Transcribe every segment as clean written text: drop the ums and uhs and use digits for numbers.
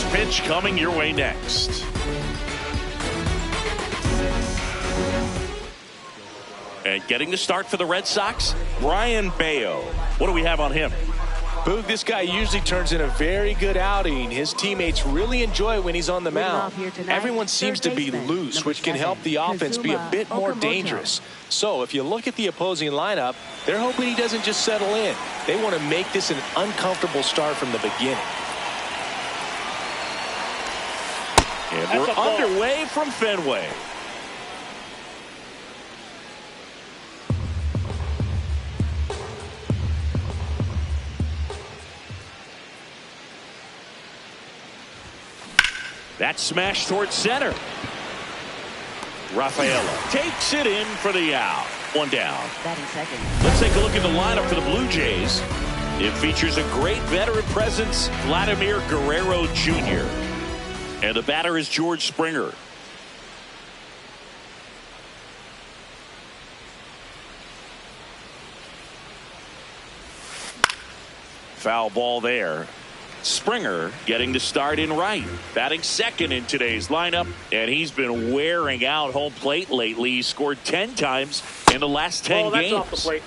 First pitch coming your way next. And getting the start for the Red Sox, Brian Bayo. What do we have on him? Boog, this guy usually turns in a very good outing. His teammates really enjoy it when he's on the mound. Everyone seems to be loose, which can help the offense be a bit more dangerous. So if you look at the opposing lineup, they're hoping he doesn't just settle in. They want to make this an uncomfortable start from the beginning. And we're underway from Fenway. That smash towards center. Rafaela takes it in for the out. One down. Let's take a look at the lineup for the Blue Jays. It features a great veteran presence, Vladimir Guerrero Jr. And the batter is George Springer. Foul ball there. Springer getting the start in right, batting second in today's lineup, and he's been wearing out home plate lately. He scored 10 times in the last 10 games. Off the plate.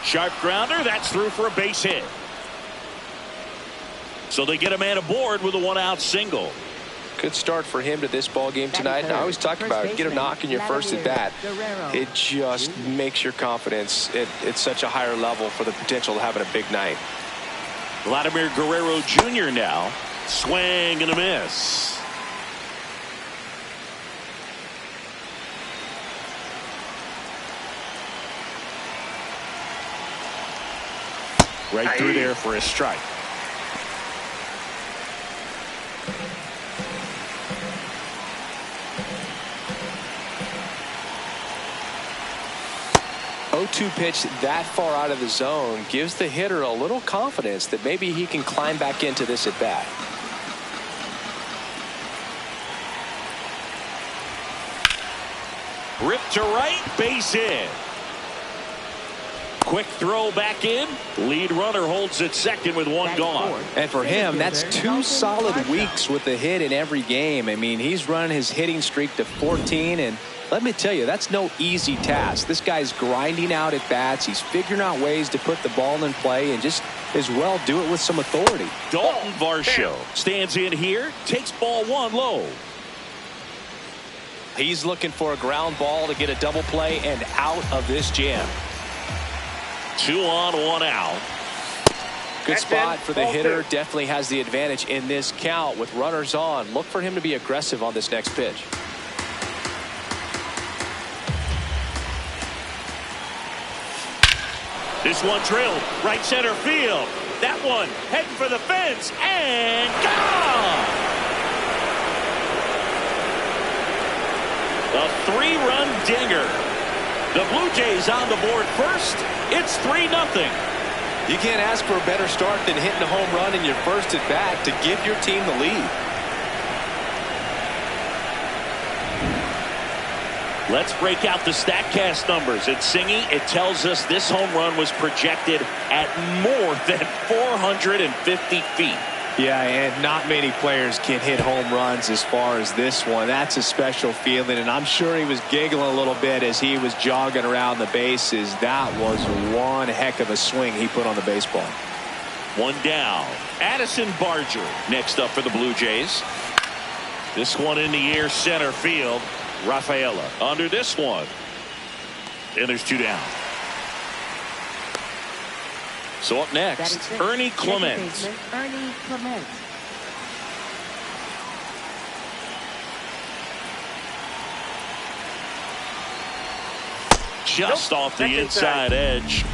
Sharp grounder, that's through for a base hit. So they get a man aboard with a one-out single. Good start for him to this ball game tonight. And I always talk about it. Get a knock in your first at bat. It just makes your confidence at such a higher level for the potential of having a big night. Vladimir Guerrero Jr. now. Swing and a miss. Right through there for a strike. O2 pitch that far out of the zone gives the hitter a little confidence that maybe he can climb back into this at bat. Rip to right, base hit. Quick throw back in. Lead runner holds at second with one gone. And for him, that's 2 solid weeks with a hit in every game. I mean, he's running his hitting streak to 14, and let me tell you, that's no easy task. This guy's grinding out at bats. He's figuring out ways to put the ball in play and just as well do it with some authority. Dalton Varsho stands in here, takes ball one low. He's looking for a ground ball to get a double play and out of this jam. 2 on, 1 out. Good spot for the hitter. Definitely has the advantage in this count with runners on. Look for him to be aggressive on this next pitch. This one drilled right center field. That one heading for the fence and gone. A 3-run dinger. The Blue Jays on the board first. It's 3-0. You can't ask for a better start than hitting a home run in your first at bat to give your team the lead. Let's break out the StatCast numbers. At Singy, it tells us this home run was projected at more than 450 feet. Yeah, and not many players can hit home runs as far as this one. That's a special feeling, and I'm sure he was giggling a little bit as he was jogging around the bases. That was one heck of a swing he put on the baseball. One down. Addison Barger next up for the Blue Jays. This one in the air center field. Rafaela under this one. And there's 2 down. So up next, Ernie Clement. Ernie Clement. Just off the inside edge.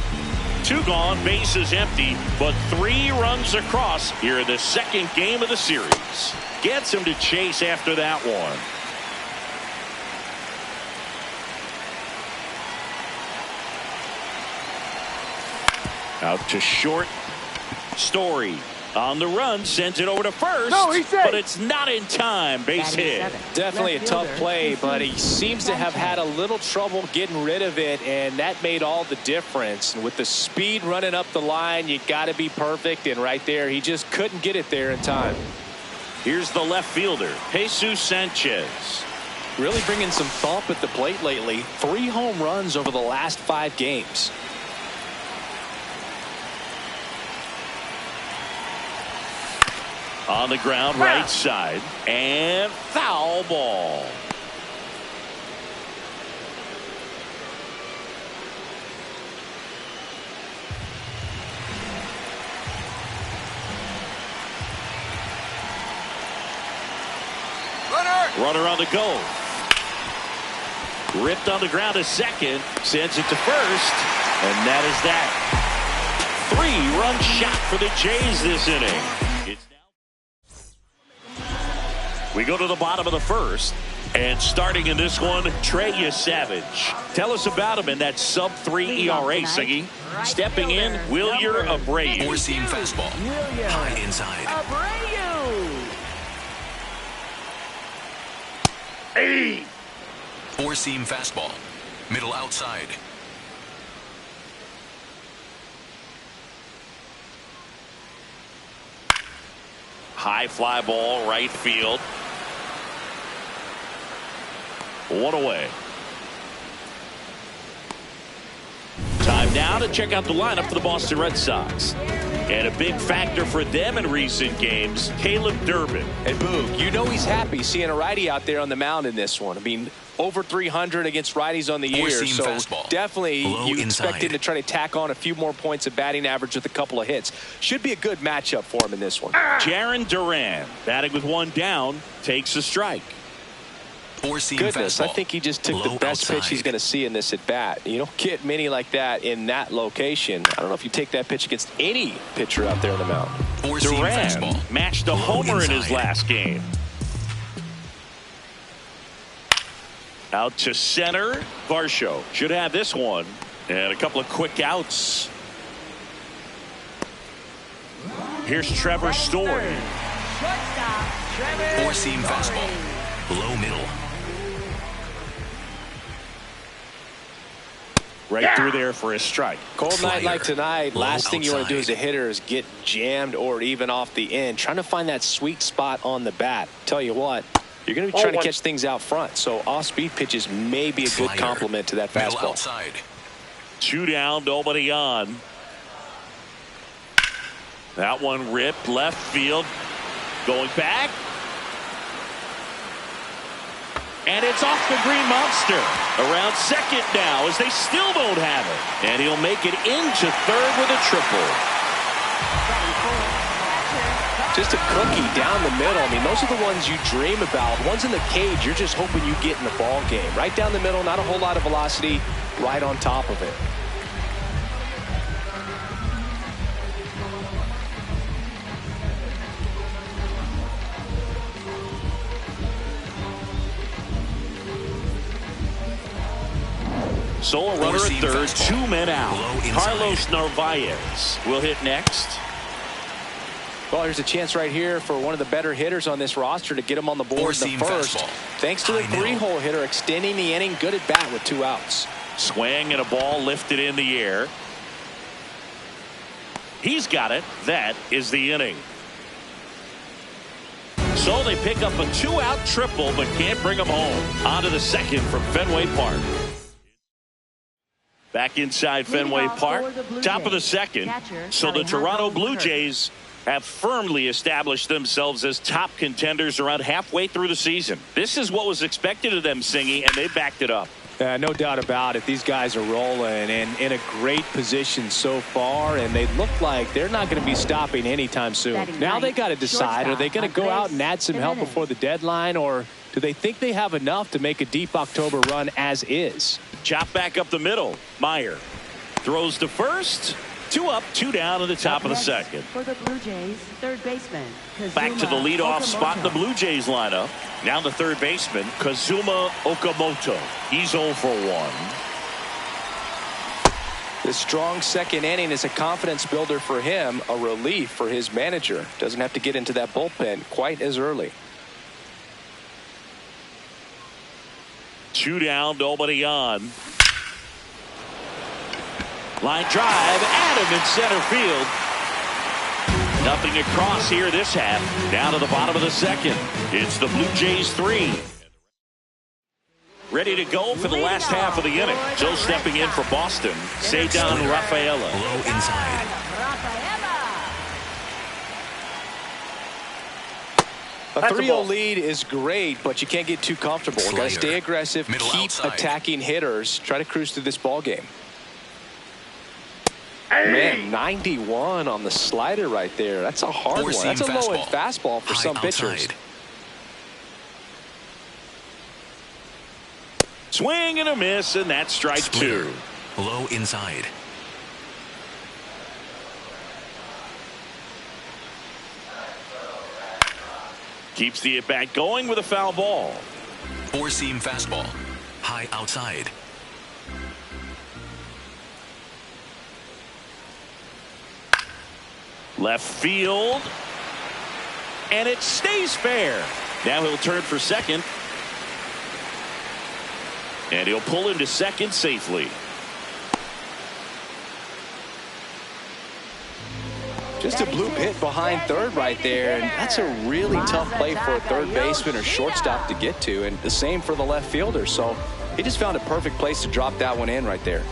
2 gone, bases empty, but 3 runs across here in the second game of the series. Gets him to chase after that one. Out to short. Story On the run, sends it over to first, but it's not in time. Base hit. Definitely a tough play, but he seems to have had a little trouble getting rid of it, and that made all the difference. And with the speed running up the line, you got to be perfect, and right there, he just couldn't get it there in time. Here's the left fielder, Jesus Sanchez. Really bringing some thump at the plate lately. 3 home runs over the last 5 games. On the ground, right side, and foul ball. Runner on the go. Ripped on the ground to second, sends it to first, and that is that. 3-run shot for the Jays this inning. We go to the bottom of the first, and starting in this one, Trey Savage. Tell us about him in that sub-3 ERA, Siggy. Stepping in, Wilyer Abreu. Four-seam fastball, high inside. Hey! Four-seam fastball, middle outside. High fly ball, right field. 1 away. Time now to check out the lineup for the Boston Red Sox. And a big factor for them in recent games, Caleb Durbin. And Boog, you know he's happy seeing a righty out there on the mound in this one. I mean, over 300 against righties on the year. So fastball. Definitely you expect inside. him to try to tack on a few more points of batting average with a couple of hits. Should be a good matchup for him in this one. Jarren Duran, batting with 1 down, takes a strike. Goodness, I think he just took the best pitch he's going to see in this at bat. You don't get many like that in that location. I don't know if you take that pitch against any pitcher out there on the mound. Duran matched a homer in his last game. Out to center. Varsho should have this one. And a couple of quick outs. Here's Trevor Story. Four-seam fastball, low middle. Right through there for a strike. Cold night like tonight, last thing you want to do as a outside. hitter is get jammed or even off the end. Trying to find that sweet spot on the bat. Tell you what, you're going to be trying to catch things out front. So off-speed pitches may be a good complement to that fastball. Outside. 2 down, nobody on. That one ripped left field. Going back. And it's off the green monster. Around second now as they still don't have it. And he'll make it into third with a triple. Just a cookie down the middle. I mean, those are the ones you dream about. Ones in the cage, you're just hoping you get in the ball game. Right down the middle, not a whole lot of velocity, right on top of it. So a runner at third, 2 men out. Carlos Narvaez will hit next. Well, here's a chance right here for one of the better hitters on this roster to get him on the board in the first. Thanks to the 3-hole hitter extending the inning. Good at bat with 2 outs. Swing and a ball lifted in the air. He's got it. That is the inning. So they pick up a 2-out triple but can't bring him home. On to the second from Fenway Park. Back inside Fenway Park, top of the second. So the Toronto Blue Jays have firmly established themselves as top contenders around halfway through the season. This is what was expected of them, Singy, and they backed it up. No doubt about it. These guys are rolling and in a great position so far, and they look like they're not going to be stopping anytime soon. Now they got to decide, are they going to go out and add some help before the deadline, or do they think they have enough to make a deep October run as is? Chop back up the middle. Meyer throws to first. 2 up, 2 down in the top of the second. For the Blue Jays, third baseman back to the leadoff spot in the Blue Jays lineup. Now the third baseman, Kazuma Okamoto. He's 0 for 1. The strong second inning is a confidence builder for him, a relief for his manager. Doesn't have to get into that bullpen quite as early. 2 down, nobody on. Line drive, Adam in center field. Nothing across here this half. Down to the bottom of the second. It's the Blue Jays 3. Ready to go for the last half of the inning. Joe stepping in for Boston. Cedar Rafaela. Low inside. A 3-0 lead is great, but you can't get too comfortable. Got to stay aggressive, keep attacking hitters, try to cruise through this ball game. Man, 91 on the slider right there. That's a hard one. That's a low-end fastball for some pitchers. Swing and a miss, and that's strike 2. Low inside. Keeps the at-bat going with a foul ball. 4-seam fastball. High outside. Left field. And it stays fair. Now he'll turn for second. And he'll pull into second safely. Just a bloop hit behind third right there, and that's a really tough play for a third baseman or shortstop to get to, and the same for the left fielder. So he just found a perfect place to drop that one in right there.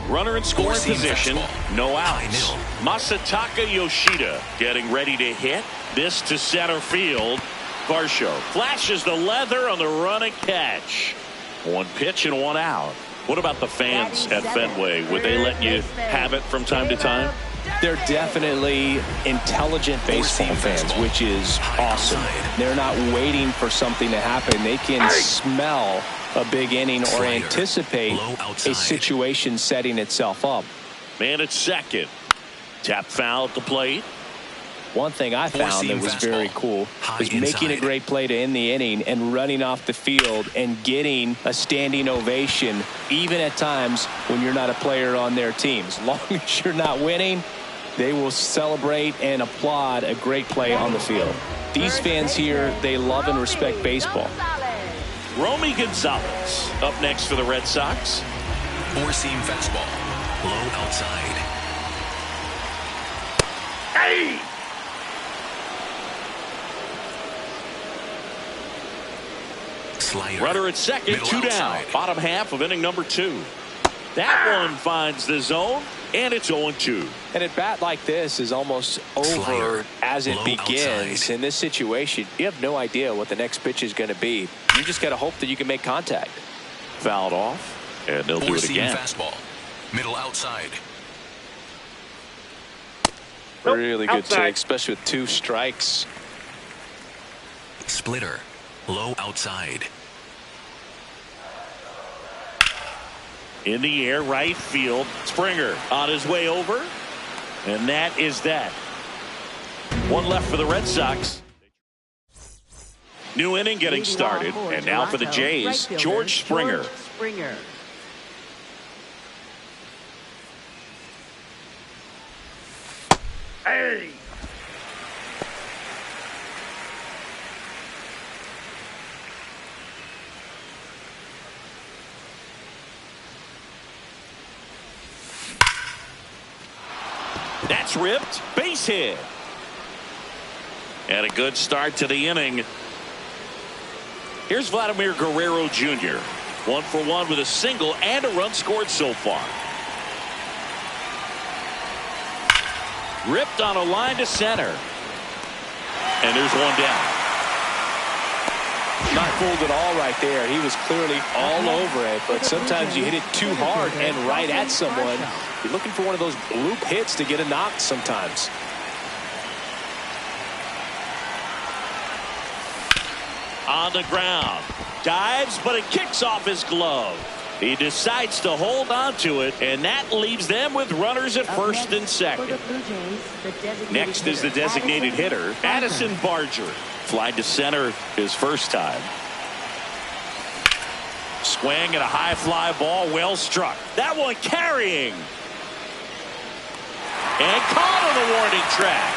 Runner in scoring position, no outs. Masataka Yoshida getting ready to hit. This to center field. Varsho flashes the leather on the run and catch. 1 pitch and 1 out. What about the fans at Fenway? Would they let you have it from time to time? They're definitely intelligent baseball fans, which is awesome. They're not waiting for something to happen. They can smell a big inning or anticipate a situation setting itself up. Man at second. Tap foul at the plate. One thing I found that was very cool was making a great play to end the inning and running off the field and getting a standing ovation, even at times when you're not a player on their team. As long as you're not winning, they will celebrate and applaud a great play on the field. These fans here, they love and respect baseball. Romy Gonzalez up next for the Red Sox. 4-seam fastball. Low outside. Hey! Slider. Runner at second, 2 down. Bottom half of inning number 2. That one finds the zone, and it's 0-2. And a bat like this is almost over as it begins. Outside. In this situation, you have no idea what the next pitch is going to be. You just got to hope that you can make contact. Fouled off, and they'll do it again. Fastball. Middle outside. Really good take, especially with 2 strikes. Splitter. Low outside. In the air, right field. Springer on his way over. And that is that. 1 left for the Red Sox. New inning getting started. And now for the Jays, George Springer. Hey! That's ripped. Base hit. And a good start to the inning. Here's Vladimir Guerrero Jr. 1 for 1 with a single and a run scored so far. Ripped on a line to center. And there's 1 down. Not fooled at all right there. He was clearly all over it, but sometimes you hit it too hard and right at someone. You're looking for one of those bloop hits to get a knock sometimes. On the ground. Dives, but it kicks off his glove. He decides to hold on to it, and that leaves them with runners at first and second. Next is the designated hitter, Addison Barger. Flied to center his first time. Swing and a high fly ball, well struck. That one carrying. And caught on the warning track.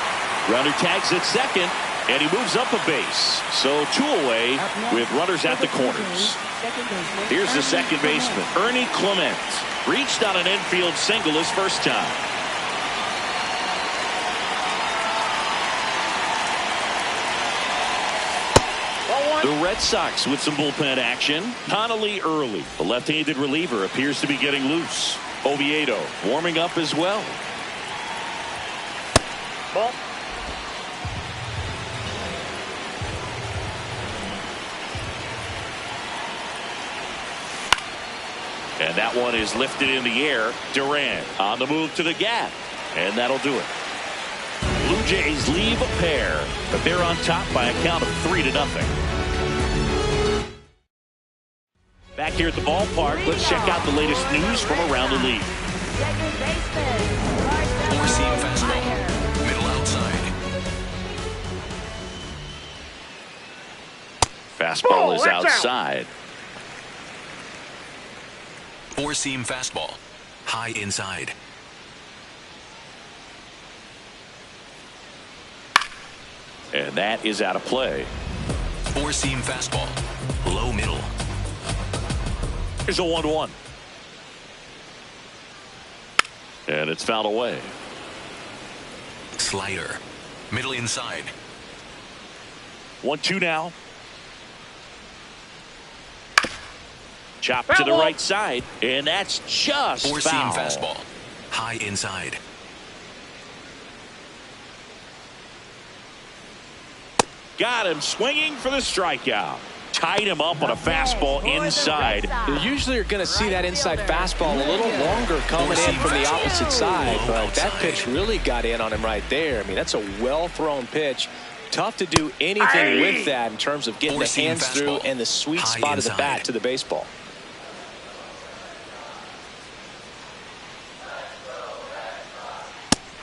Runner tags at second, and he moves up a base. So 2 away with runners at the corners. Here's the second baseman, Ernie Clement. Reached on an infield single his first time. The Red Sox with some bullpen action. Connolly early. The left-handed reliever appears to be getting loose. Oviedo warming up as well. Ball. And that one is lifted in the air. Duran on the move to the gap. And that'll do it. Blue Jays leave a pair, but they're on top by a count of 3-0. Back here at the ballpark, let's check out the latest news from around the league. Second baseman. Four-seam fastball. Middle outside. Fastball is outside. Four-seam fastball. High inside. And that is out of play. Four-seam fastball. Low middle. Here's a 1-1. And it's fouled away. Slider. Middle inside. 1-2 now. Chopped to the right side, and that's just Four-seam foul. fastball. High inside. Got him swinging for the strikeout. Tied him up on a fastball inside. You usually are going to see that inside fastball a little longer coming in from the opposite side, but that pitch really got in on him right there. I mean, that's a well-thrown pitch. Tough to do anything with that in terms of getting the hands through and the sweet spot of the bat to the baseball.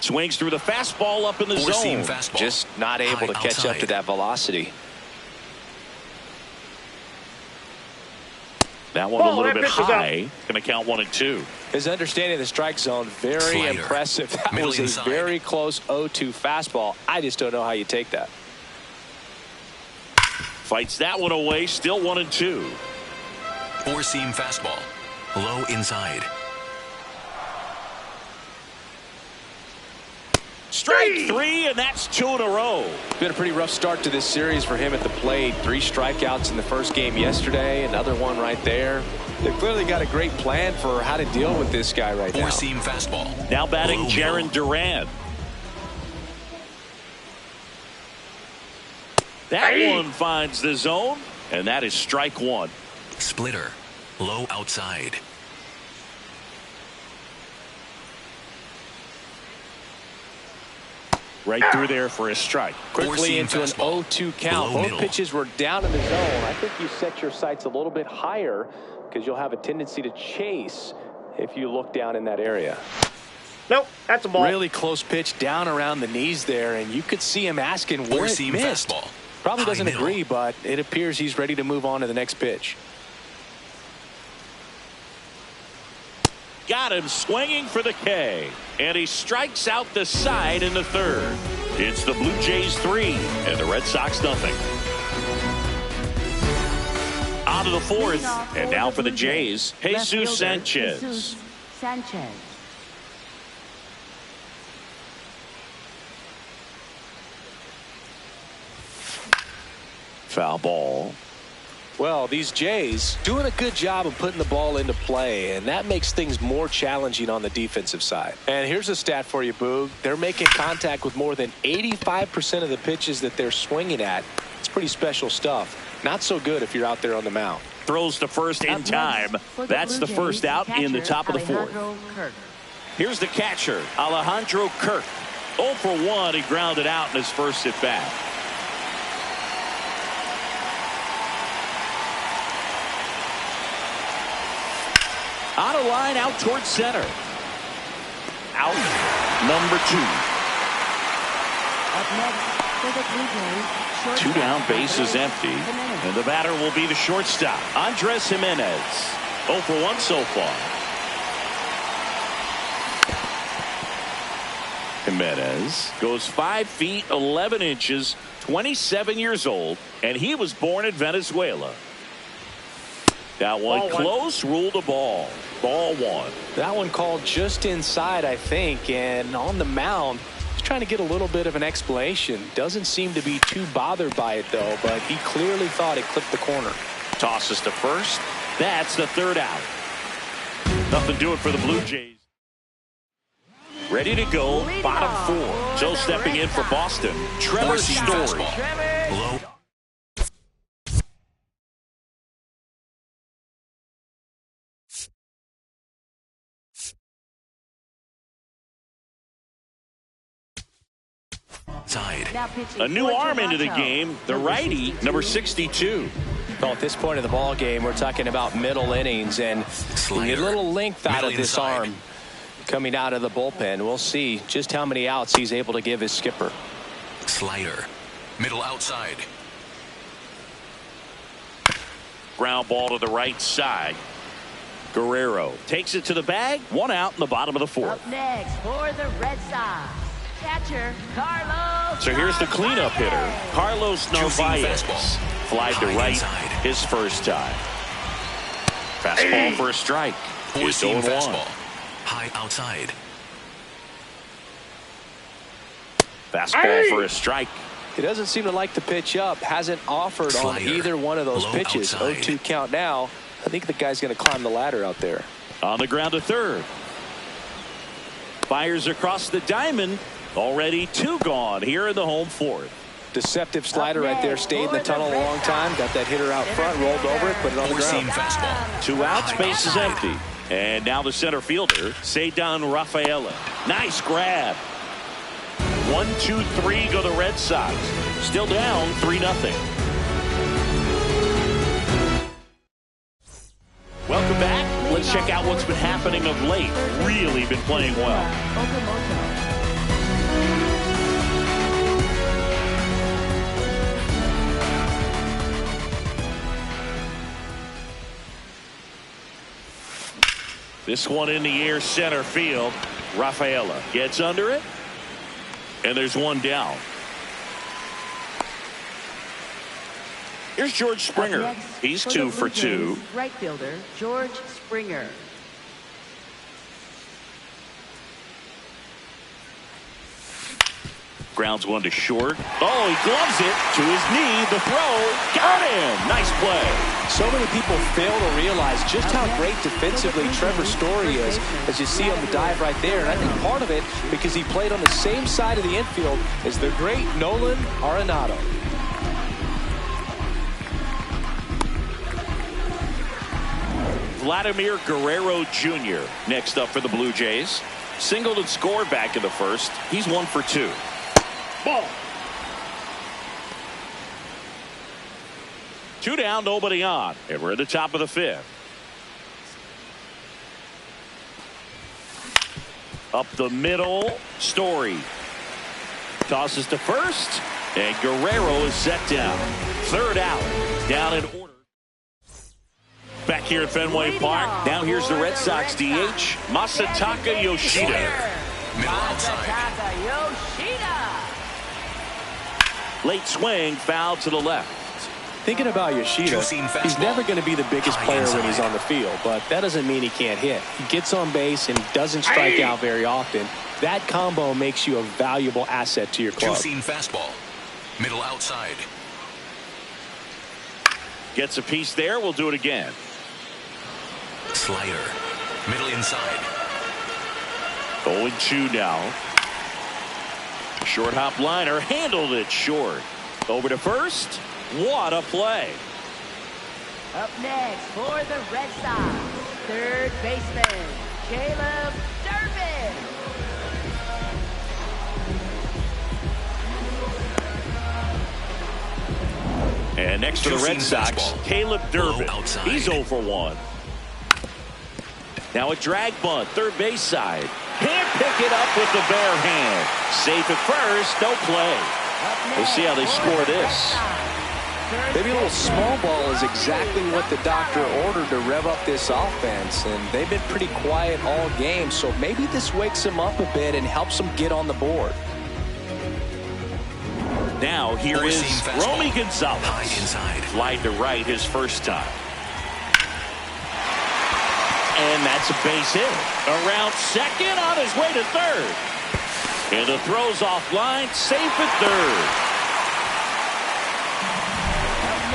Swings through the fastball up in the zone. Just not able to catch up to that velocity. That one a little bit high. Going to count 1 and 2. His understanding of the strike zone, very impressive. That was a very close 0-2 fastball. I just don't know how you take that. Fights that one away. Still 1 and 2. Four-seam fastball. Low inside. Strike 3, and that's 2 in a row. Been a pretty rough start to this series for him at the plate. 3 strikeouts in the first game yesterday. Another one right there. They've clearly got a great plan for how to deal with this guy right now. Four-seam fastball. Now batting Jaron Duran. That one finds the zone, and that is strike 1. Splitter. Low outside. Right through there for a strike. Quickly into an 0-2 count. Both pitches were down in the zone. I think you set your sights a little bit higher because you'll have a tendency to chase if you look down in that area. Nope, that's a ball. Really close pitch down around the knees there, and you could see him asking where it missed. Fastball. Probably doesn't agree, but it appears he's ready to move on to the next pitch. Got him swinging for the K, and he strikes out the side in the third. It's the Blue Jays 3 and the Red Sox nothing. On to the fourth, and now for the Jays, Jesus Sanchez. Foul ball. Well, these Jays doing a good job of putting the ball into play, and that makes things more challenging on the defensive side. And here's a stat for you, Boog. They're making contact with more than 85% of the pitches that they're swinging at. It's pretty special stuff. Not so good if you're out there on the mound. Throws to first in time. That's the first out in the top of the fourth. Here's the catcher, Alejandro Kirk. 0 for 1. He grounded out in his first at bat. On a line out towards center. Out number 2. Two down, bases empty. And the batter will be the shortstop, Andres Jimenez. 0 for 1 so far. Jimenez goes 5 feet 11 inches, 27 years old, and he was born in Venezuela. That one close, ruled a ball. Ball 1. That one called just inside, I think, and on the mound, he's trying to get a little bit of an explanation. Doesn't seem to be too bothered by it, though, but he clearly thought it clipped the corner. Tosses to first. That's the third out. Nothing doing for the Blue Jays. Ready to go, bottom 4. So stepping in for Boston, Trevor Story. Low. Side. A new arm into the game, the righty, number 62. Well, at this point of the ball game, we're talking about middle innings, and a little length out of this arm coming out of the bullpen. We'll see just how many outs he's able to give his skipper. Slider. Middle outside. Ground ball to the right side. Guerrero takes it to the bag. 1 out in the bottom of the 4th. Up next for the Red Sox, catcher Carlos. So here's the cleanup hitter, Carlos Narvaez. Fly to right, his first time. Fastball for a strike. It's 0-1. Fastball. High outside. Fastball for a strike. He doesn't seem to like the pitch up. Hasn't offered on either one of those pitches. 0-2 count now. I think the guy's going to climb the ladder out there. On the ground to third. Fires across the diamond. Already 2 gone here in the home 4th. Deceptive slider right there. Stayed in the tunnel a long time. Got that hitter out front. Rolled over it. Put it on the ground. Fastball. 2 outs. Base is empty. And now the center fielder, Cedar Rafaela. Nice grab. 1, 2, 3 go the Red Sox. Still down 3-0. Welcome back. Let's check out what's been happening of late. Really been playing well. This one in the air, center field. Rafaela gets under it. And there's 1 down. Here's George Springer. He's 2 for 2. Right fielder George Springer. Grounds 1 to short. Oh, he gloves it to his knee. The throw. Got him. Nice play. So many people fail to realize just how great defensively Trevor Story is, as you see on the dive right there. And I think part of it because he played on the same side of the infield as the great Nolan Arenado. Vladimir Guerrero Jr. next up for the Blue Jays. Singled and scored back in the first. He's 1 for 2. Ball. 2 down, nobody on. And we're at the top of the 5th. Up the middle, Story. Tosses to first. And Guerrero is set down. 3rd out. Down in order. Back here at Fenway Park. Now here's the Red Sox DH, Masataka Yoshida. Middle outside. Late swing, foul to the left. Thinking about Yoshida, he's never going to be the biggest player when he's on the field, but that doesn't mean he can't hit. He gets on base and doesn't strike out very often. That combo makes you a valuable asset to your club. Two-seam fastball. Middle outside. Gets a piece there. We'll do it again. Slider. Middle inside. 0-2 now. Short hop liner. Handled it short. Over to first. What a play. Up next for the Red Sox, 3rd baseman, Caleb Durbin. And next for the Red Sox, fastball. Caleb Durbin. He's 0 for 1. Now a drag bunt, 3rd base side. Can't pick it up with the bare hand. Safe at first, no play. We'll see how they score this. Maybe a little small ball is exactly what the doctor ordered to rev up this offense, and they've been pretty quiet all game, so maybe this wakes them up a bit and helps them get on the board. Now here is Romy Gonzalez. High inside. Flied to right his first time. And that's a base hit. Around second, on his way to third. And the throw's offline, safe at third.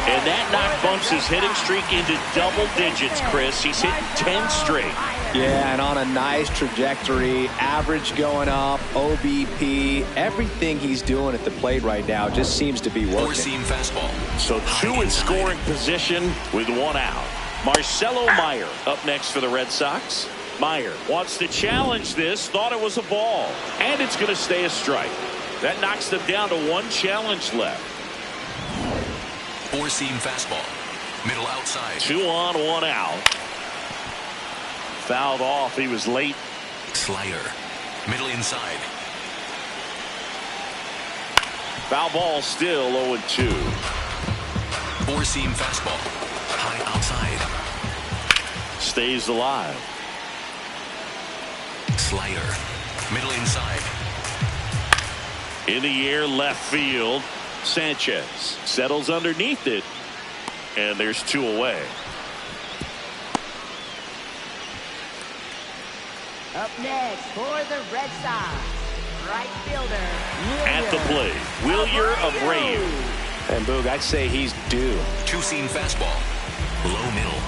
And that knock bumps his hitting streak into double digits, Chris. He's hitting 10 straight. Yeah, and on a nice trajectory, average going up, OBP, everything he's doing at the plate right now just seems to be working. Four-seam fastball. So two in scoring position with one out. Marcelo Meyer up next for the Red Sox. Meyer wants to challenge this, thought it was a ball, and it's going to stay a strike. That knocks them down to one challenge left. Four-seam fastball. Middle outside. 2 on, 1 out. Fouled off. He was late. Slider. Middle inside. Foul ball still 0-2. Four-seam fastball. High outside. Stays alive. Slider. Middle inside. In the air, left field. Sanchez settles underneath it, and there's 2 away. Up next for the Red Sox, right fielder At the plate, Wilyer Abreu. And Boog, I'd say he's due. Two-seam fastball. Low middle.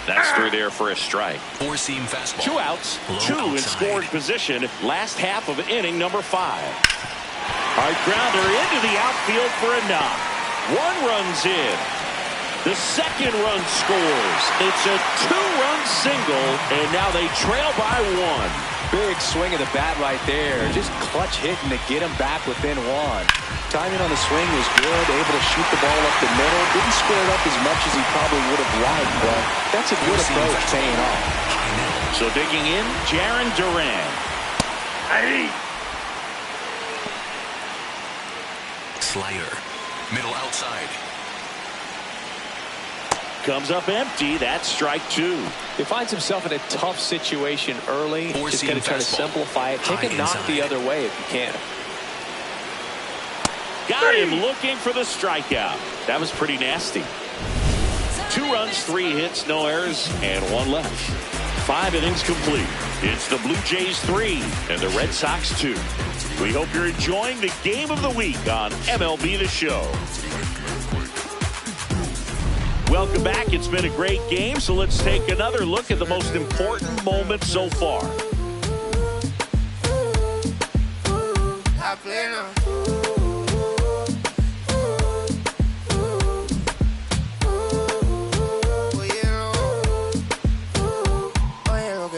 That's through there for a strike. Four-seam fastball. 2 outs, Low 2 in outside. scoring position. Last half of inning number 5. Hard grounder into the outfield for a knock. 1 runs in. The second run scores. It's a 2-run single, and now they trail by 1. Big swing of the bat right there. Just clutch hitting to get him back within 1. Timing on the swing was good. Able to shoot the ball up the middle. Didn't square it up as much as he probably would have liked, but that's a good approach paying off. So digging in, Jarren Duran. Slider. Middle outside. Comes up empty. That's strike 2. He finds himself in a tough situation early. Just Four-seam got to try to fastball. simplify it. Take High a knock inside. the other way if you can. Got him looking for the strikeout. That was pretty nasty. 2 runs, 3 hits, no errors, and 1 left. 5 innings complete. It's the Blue Jays 3 and the Red Sox 2. We hope you're enjoying the game of the week on MLB The Show. Welcome back. It's been a great game, so let's take another look at the most important moment so far.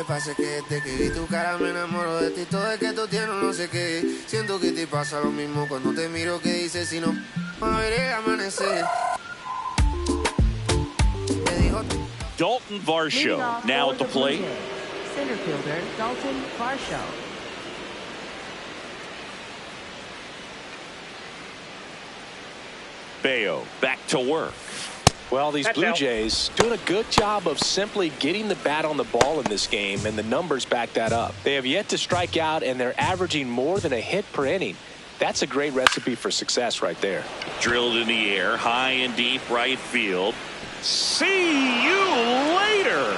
Pasa que desde que vi tu cara me enamoro de ti. Todo es que tú tienes no sé qué. Siento que te pasa lo mismo cuando te miro. Que dices si no a ver el amanecer. Dalton Varsho now at the plate. Center fielder Dalton Varsho. Bayo back to work. Well, these Blue Jays doing a good job of simply getting the bat on the ball in this game, and the numbers back that up. They have yet to strike out, and they're averaging more than a hit per inning. That's a great recipe for success right there. Drilled in the air, high and deep right field. See you later.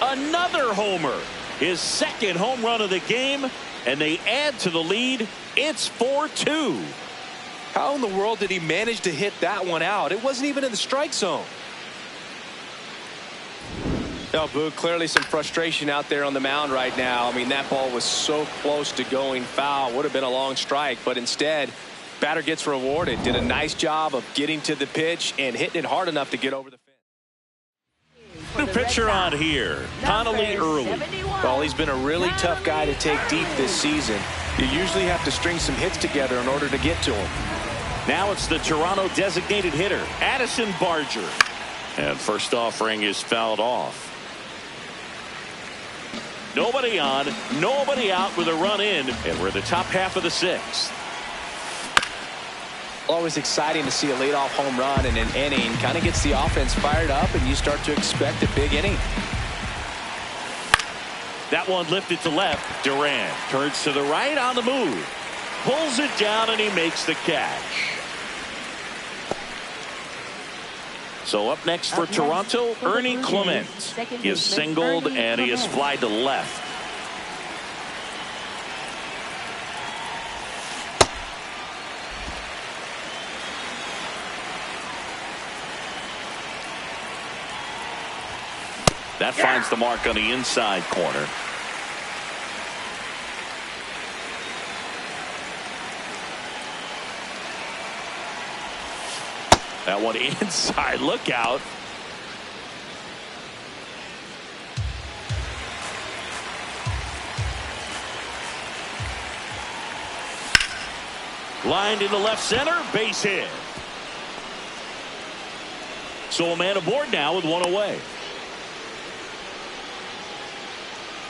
Another homer. His second home run of the game, and they add to the lead. It's 4-2. How in the world did he manage to hit that one out? It wasn't even in the strike zone. No, Boog, clearly some frustration out there on the mound right now. I mean, that ball was so close to going foul. Would have been a long strike, but instead, batter gets rewarded. Did a nice job of getting to the pitch and hitting it hard enough to get over the fence. New pitcher on here, Connolly Early. Well, he's been a really tough guy to take deep this season. You usually have to string some hits together in order to get to him. Now it's the Toronto designated hitter, Addison Barger. And first offering is fouled off. Nobody on, nobody out with a run in, and we're in the top half of the 6th. Always exciting to see a leadoff home run in an inning. Kind of gets the offense fired up, and you start to expect a big inning. That one lifted to left. Duran turns to the right on the move. Pulls it down, and he makes the catch. So up next for Toronto, Ernie Clement. He is singled, and he is flied to left. That finds the mark on the inside corner. That one inside. Look out. Lined into left center. Base hit. So a man aboard now with one away.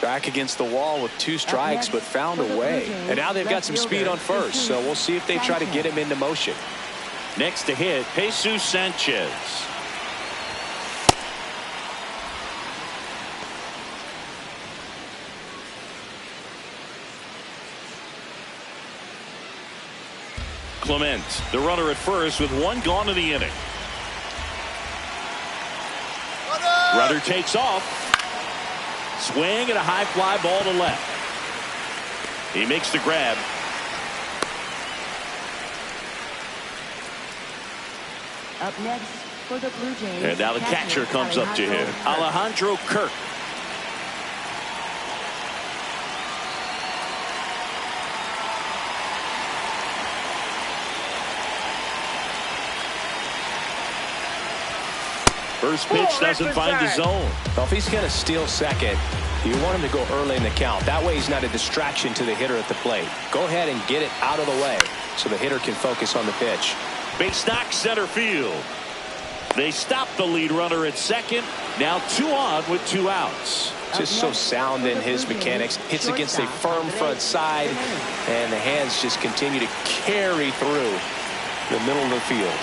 Back against the wall with 2 strikes, but found a way. And now they've got some speed on first, so we'll see if they try to get him into motion. Next to hit, Jesus Sanchez. Clement, the runner at first with 1 gone in the inning. Runner takes off. Swing and a high fly ball to left. He makes the grab. Up next for the Blue Jays. And now the catcher comes up to him. Alejandro Kirk. First pitch doesn't find the zone. Well, if he's going to steal second, you want him to go early in the count. That way he's not a distraction to the hitter at the plate. Go ahead and get it out of the way so the hitter can focus on the pitch. Base knock center field. They stop the lead runner at second. Now 2 on with 2 outs. Just so sound in his mechanics. Hits against a firm front side, and the hands just continue to carry through the middle of the field.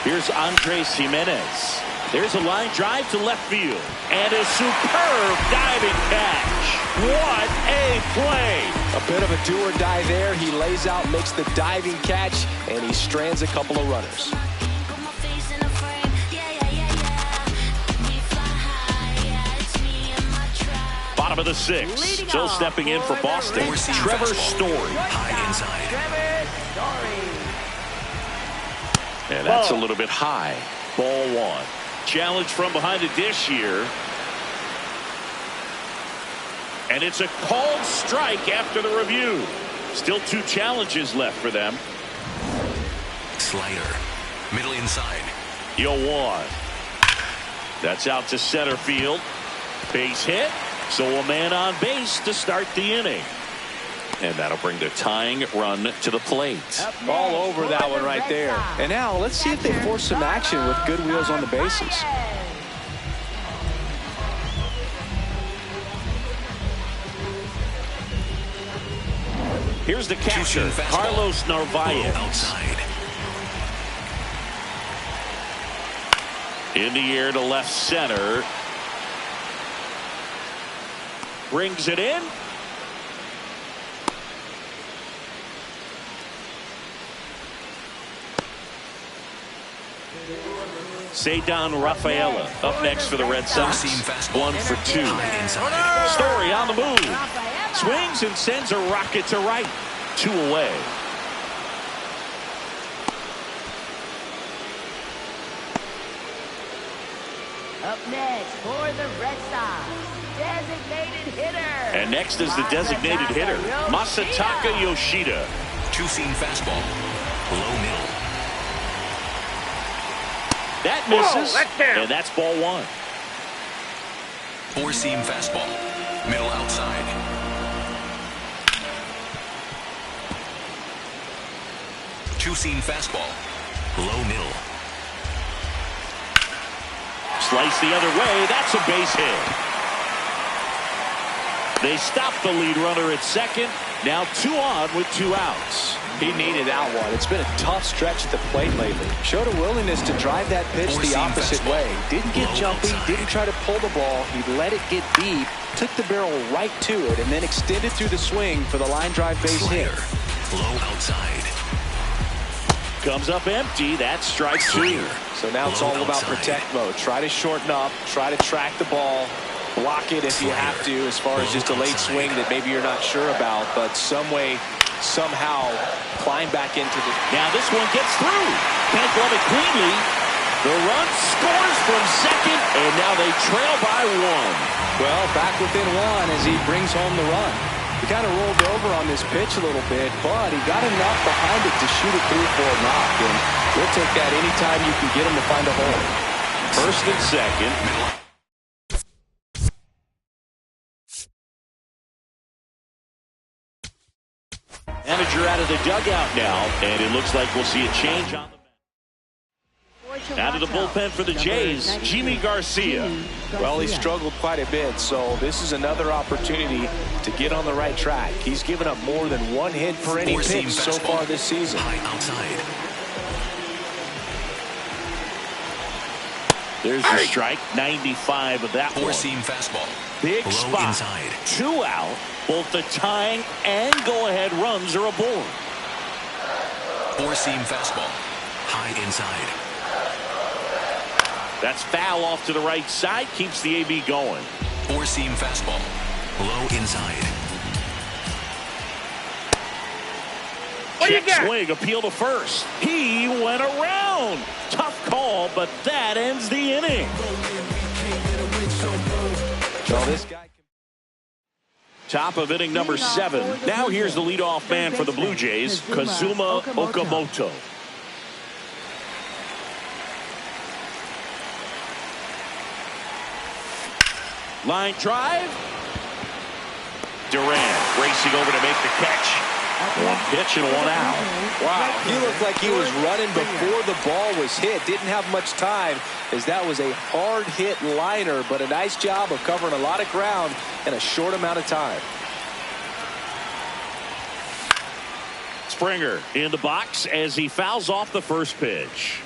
Here's Andres Jimenez. There's a line drive to left field. And a superb diving catch. What a play. A bit of a do or die there. He lays out, makes the diving catch, and he strands a couple of runners. Bottom of the 6th. Still stepping in for Boston. Trevor Story. High inside. And that's a little bit high. Ball 1. Challenge from behind the dish here. And it's a called strike after the review. Still 2 challenges left for them. Slider. Middle inside. 0-1. That's out to center field. Base hit. So a man on base to start the inning. And that'll bring the tying run to the plate. All over that one right there. And now let's see if they force some action with good wheels on the bases. Here's the catcher, Carlos Narvaez. Outside. In the air to left center. Brings it in. Ceddanne Rafaela up next for the Red Sox. 1 for 2. Story on the move. Swings and sends a rocket to right. 2 away. Up next for the Red Sox, designated hitter. And next is the designated hitter, Masataka Yoshida. 2-seam fastball. Low middle. That misses. And that's ball 1. 4-seam fastball. Middle outside. Two-seam fastball. Low middle. Slice the other way. That's a base hit. They stop the lead runner at second. Now 2 on with 2 outs. He needed that one. It's been a tough stretch at the plate lately. Showed a willingness to drive that pitch the opposite way. Didn't get jumpy, didn't try to pull the ball. He let it get deep, took the barrel right to it, and then extended through the swing for the line drive base hit. Low outside. Comes up empty. That's strike 2. So now it's all about protect mode. Try to shorten up, try to track the ball, block it if you have to, as far as just a late swing that maybe you're not sure about, but some way, somehow climb back into the... Now this one gets through. Can't glove it cleanly. The run scores from second, and now they trail by 1. Well, back within 1 as he brings home the run. He kind of rolled over on this pitch a little bit, but he got enough behind it to shoot it through for a knock, and we'll take that anytime you can get him to find a hole. First and second. Manager out of the dugout now, and it looks like we'll see a change on the bench. Out of the bullpen for the Jays, Jimmy Garcia. Well, he struggled quite a bit, so this is another opportunity to get on the right track. He's given up more than 1 hit per inning pitch so far this season. High outside. There's the strike, 95 of that one. 4-seam fastball. Big Low spot. inside. 2 out. Both the tying and go-ahead runs are aboard. 4-seam fastball. High inside. That's foul off to the right side. Keeps the AB going. 4-seam fastball. Low inside. Check swing, appeal to first. He went around. Tough call, but that ends the inning. So this guy... Top of inning number 7. Now here's the leadoff man for the Blue Jays, Kazuma Okamoto. Line drive. Durant racing over to make the catch. 1 pitch and 1 out. Wow, he looked like he was running before the ball was hit. Didn't have much time, as that was a hard hit liner, but a nice job of covering a lot of ground in a short amount of time. Springer in the box as he fouls off the first pitch.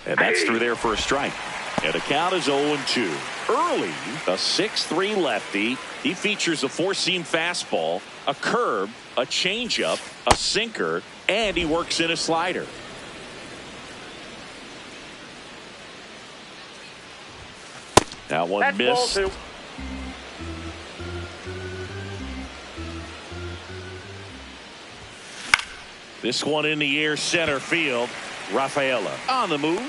And that's through there for a strike. And the count is 0-2. Early, a 6'3 lefty. He features a 4-seam fastball, a curve, a changeup, a sinker, and he works in a slider. That one That's missed. ball 2. This one in the air, center field. Rafaela on the move.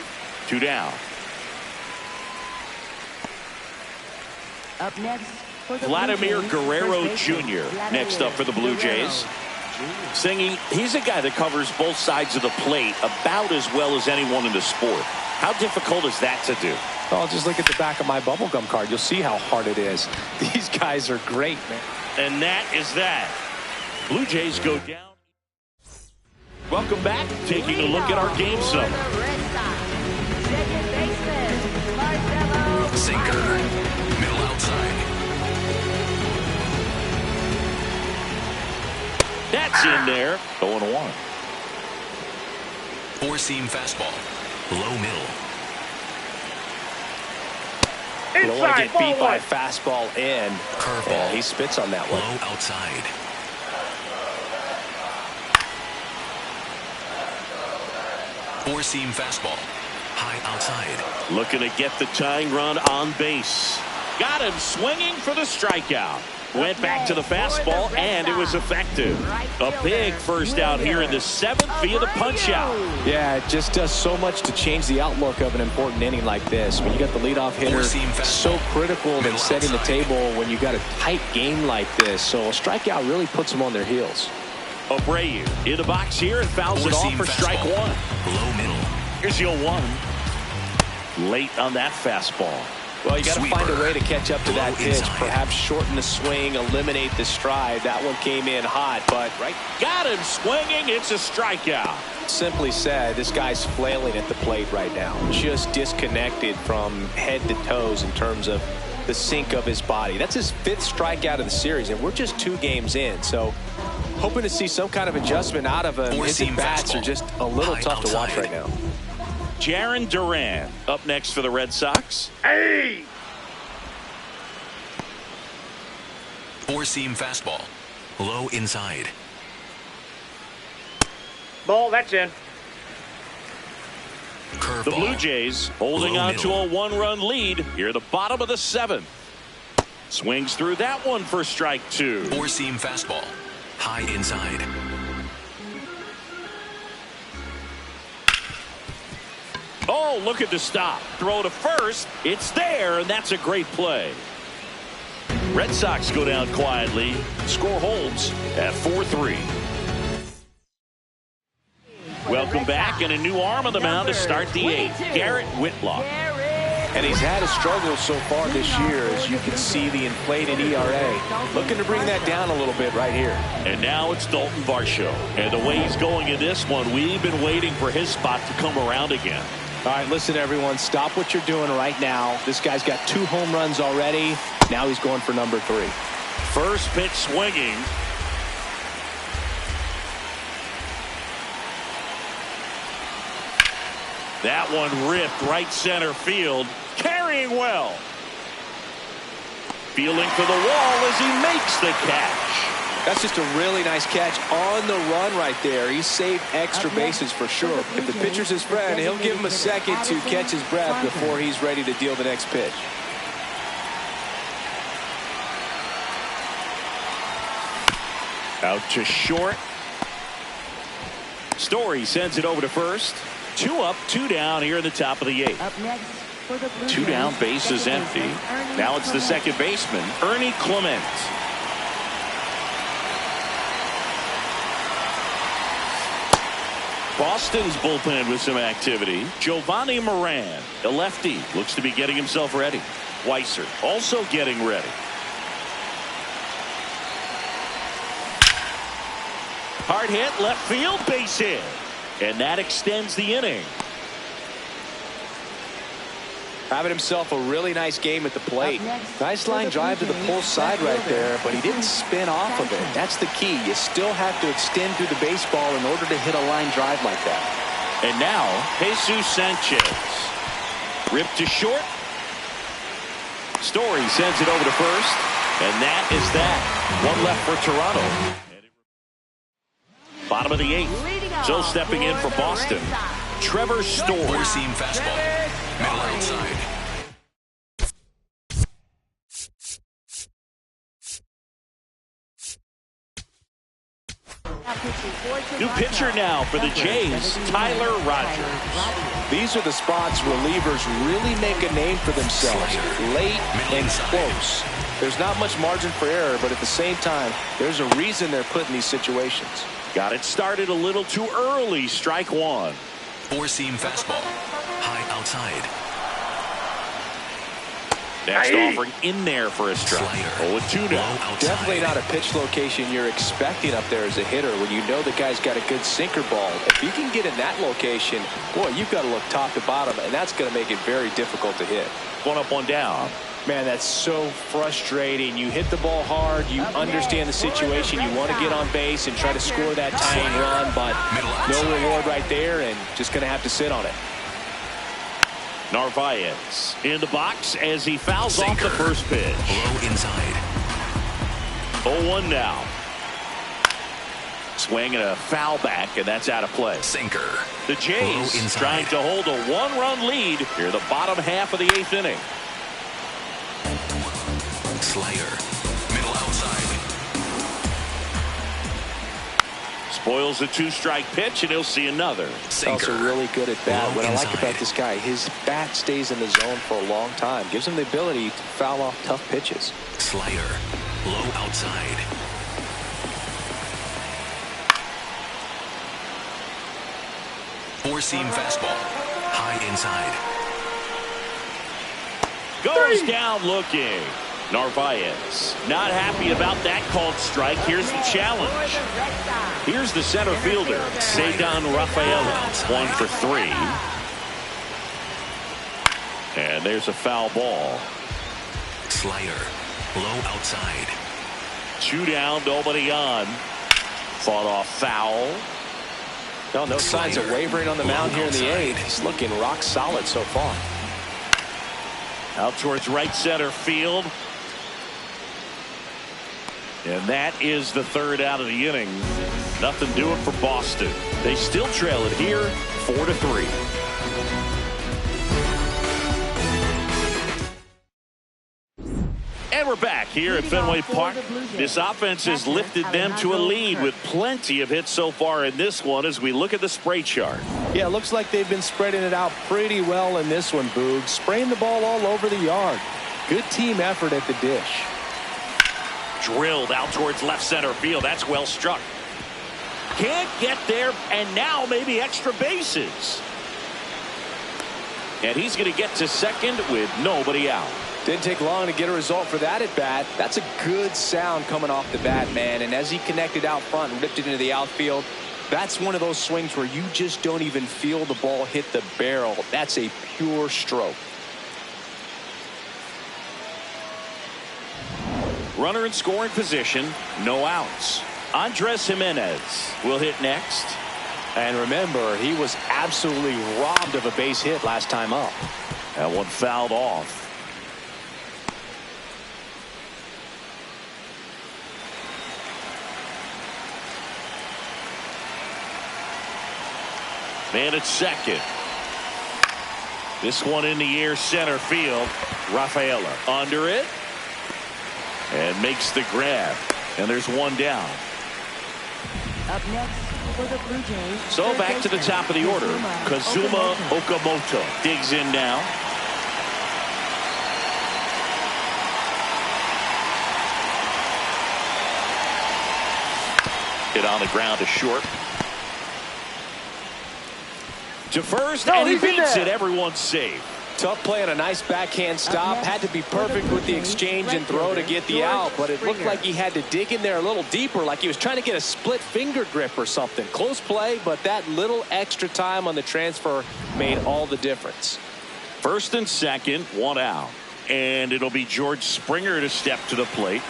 2 down. Up next for the Vladimir Blue Jays, Guerrero first baseman, Jr. Vladimir next up for the Blue Jays. Guerrero. He's a guy that covers both sides of the plate about as well as anyone in the sport. How difficult is that to do? Oh, just look at the back of my bubblegum card. You'll see how hard it is. These guys are great, man. And that is that. Blue Jays go down. Welcome back. Taking a look at our game summary. Second baseman, Marcelo. Sinker. Middle outside. That's in there. 0-1. 4-seam fastball. Low middle. You don't want to get Inside, beat ball by a 1. fastball in. Curveball. He spits on that one. Low outside. Four-seam fastball. High outside. Looking to get the tying run on base. Got him swinging for the strikeout. Went back to the fastball, and it was effective. A big first out here in the 7th via the punch-out. Yeah, it just does so much to change the outlook of an important inning like this. When you got the leadoff hitter, so critical in setting the table when you got a tight game like this. So a strikeout really puts them on their heels. Abreu in the box here and fouls it off for strike 1. Low middle. Here's 0-1. Late on that fastball. Well, you got to Sweeper. find a way to catch up to that Low pitch. inside. Perhaps shorten the swing, eliminate the stride. That one came in hot, but Got him swinging. It's a strikeout. simply said, this guy's flailing at the plate right now. Just disconnected from head to toes in terms of the sink of his body. That's his 5th strikeout of the series, and we're just 2 games in. So hoping to see some kind of adjustment out of him. His Four-seam at-bats fastball. are just a little High tough to watch outside. right now. Jaron Duran up next for the Red Sox. Hey! 4-seam fastball. Low inside. Ball, that's in. Curveball. The Blue Jays holding Low on to middle. a 1-run lead here at the bottom of the 7th. Swings through that one for strike 2. 4-seam fastball. High inside. Oh, look at the stop. Throw to first. It's there, and that's a great play. Red Sox go down quietly. Score holds at 4-3. Welcome back, and a new arm on the mound to start the 8th. Garrett Whitlock. And he's had a struggle so far this year, as you can see the inflated ERA. Looking to bring that down a little bit right here. And now it's Dalton Varsho. And the way he's going in this one, we've been waiting for his spot to come around again. All right, listen, everyone. Stop what you're doing right now. This guy's got 2 home runs already. Now he's going for number 3. First pitch swinging. That one ripped right center field. Carrying well. Fielding for the wall as he makes the catch. That's just a really nice catch on the run right there. He saved extra bases for sure. If the pitcher's his friend, he'll give him a second to catch his breath before he's ready to deal the next pitch. Out to short. Story sends it over to first. 2 up, 2 down here in the top of the 8th. Up next for the Blue 2 Jays, down, base is second empty. baseman, Ernie Now it's the Clement. second baseman, Ernie Clement. Boston's bullpen with some activity. Giovanni Moran, a lefty, looks to be getting himself ready. Weiser also getting ready. Hard hit, left field, base hit. And that extends the inning. Having himself a really nice game at the plate. Nice line drive to the pull side right there, but he didn't spin off of it. That's the key. You still have to extend through the baseball in order to hit a line drive like that. And now, Jesus Sanchez. Ripped to short. Story sends it over to first. And that is that. 1 left for Toronto. Bottom of the 8th. So stepping in for Boston, Trevor Story. 4-seam fastball. Middle outside. New pitcher now for the Jays, Tyler Rogers. These are the spots relievers really make a name for themselves. Late and close. There's not much margin for error, but at the same time, there's a reason they're put in these situations. Got it started a little too early. Strike 1. 4-seam fastball. High outside. Next offering in there for a strike. Slider. 0-2 Low now. outside. Definitely not a pitch location you're expecting up there as a hitter when you know the guy's got a good sinker ball. If you can get in that location, boy, you've got to look top to bottom, and that's going to make it very difficult to hit. 1 up, 1 down. Man, that's so frustrating. You hit the ball hard. You understand the situation. You want to get on base and try to score that tying run, but no reward right there, and just going to have to sit on it. Narvaez in the box as he fouls off the first pitch. Low inside. 0-1 now. Swing and a foul back, and that's out of play. Sinker. The Jays trying to hold a 1-run lead here the bottom half of the 8th inning. Slider. Middle outside. Spoils a 2-strike pitch, and he'll see another. Sinker. Also really good at bat. Low What I like inside. about this guy, his bat stays in the zone for a long time. Gives him the ability to foul off tough pitches. Slider. Low outside. Four-seam fastball. High inside. Goes down looking. Narvaez not happy about that called strike. Here's the challenge. Here's the center fielder, Ceddanne Rafaela, 1 for 3. And there's a foul ball. Slider, low outside. 2 down, nobody on. Fought off foul. No signs of wavering on the mound here in the 8th. He's looking rock solid so far. Out towards right center field. And that is the 3rd out of the inning. Nothing doing for Boston. They still trail it here, 4-3. And we're back here at Fenway Park. This offense has lifted them to a lead with plenty of hits so far in this one as we look at the spray chart. Yeah, it looks like they've been spreading it out pretty well in this one, Boog. Spraying the ball all over the yard. Good team effort at the dish. Drilled out towards left center field. That's well struck. Can't get there, and now maybe extra bases. And he's going to get to second with nobody out. Didn't take long to get a result for that at bat. That's a good sound coming off the bat, man. And as he connected out front and ripped it into the outfield, that's one of those swings where you just don't even feel the ball hit the barrel. That's a pure stroke. Runner in scoring position, no outs. Andres Jimenez will hit next. And remember, he was absolutely robbed of a base hit last time up. That one fouled off. Man at second. This one in the air, center field. Rafaela under it. And makes the grab. And there's one down. Up next for the Blue Jays. So back to the top of the order. Kazuma Okamoto digs in now. Hit on the ground to short. To first, and he beats it. Everyone's safe. Tough play on a nice backhand stop. Had to be perfect with the exchange and throw to get the out, but it looked like he had to dig in there a little deeper, like he was trying to get a split finger grip or something. Close play, but that little extra time on the transfer made all the difference. First and second, one out. And it'll be George Springer to step to the plate.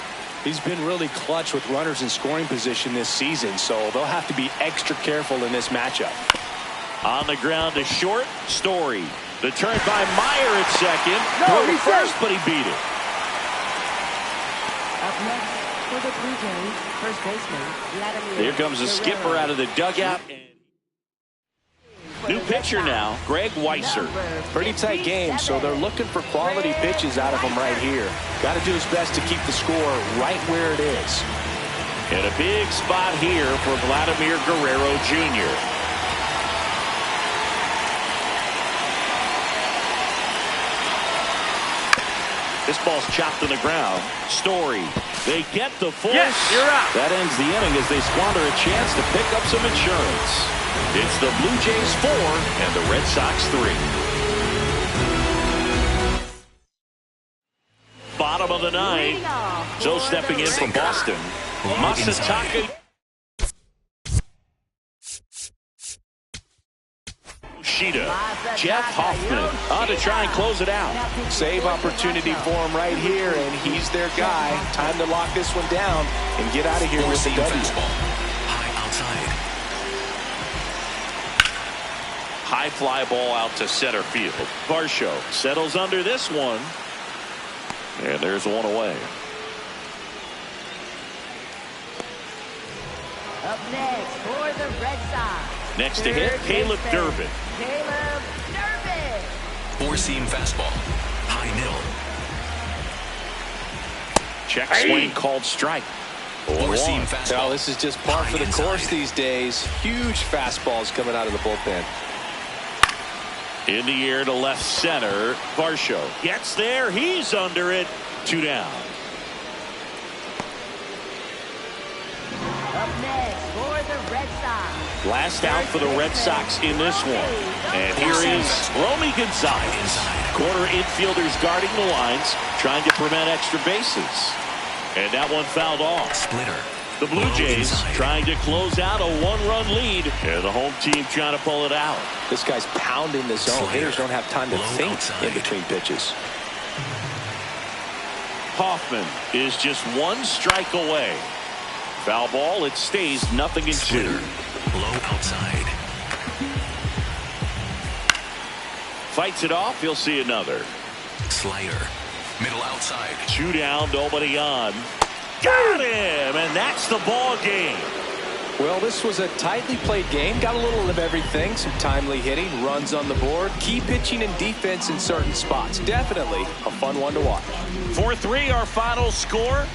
He's been really clutch with runners in scoring position this season, so they'll have to be extra careful in this matchup. On the ground to short, Story. The turn by Meyer at second. Throw to first, but he beat it. Up next for the Blue Jays, first baseman Vladimir. Here comes the skipper out of the dugout. New pitcher now, Greg Weisser. Pretty tight game, so they're looking for quality pitches out of him right here. Got to do his best to keep the score right where it is. And a big spot here for Vladimir Guerrero Jr. This ball's chopped to the ground. Story. They get the force. Yes, you're out. That ends the inning as they squander a chance to pick up some insurance. It's the Blue Jays 4 and the Red Sox 3. Bottom of the 9th. So stepping in from Boston, Masataka Yoshida. Jeff Hoffman on to try and close it out. Save opportunity for him right here, and he's their guy. Time to lock this one down and get out of here with the W. High outside. High fly ball out to center field. Varsho settles under this one. And there's one away. Up next for the Red Sox. Next to hit, Caleb Durbin. Caleb Durbin. Four-seam fastball. High middle. Check swing called strike. Four-seam fastball. Well, this is just par for the course these days. Huge fastballs coming out of the bullpen. In the air to left center. Varsho gets there. He's under it. 2 down. Up next for the Red Sox. Last out for the Red Sox in this one. And here is Romy Gonzalez. Corner infielders guarding the lines, trying to prevent extra bases. And that one fouled off. Splitter. The Blue Jays trying to close out a one-run lead. And the home team trying to pull it out. This guy's pounding the zone. Hitters don't have time to think in between pitches. Hoffman is just one strike away. Foul ball. It stays 0-2. Low outside. Fights it off. He'll see another. Slider. Middle outside. 2 down, nobody on. Got him, and that's the ball game. Well, this was a tightly played game. Got a little of everything. Some timely hitting, runs on the board, key pitching and defense in certain spots. Definitely a fun one to watch. 4-3 our final score.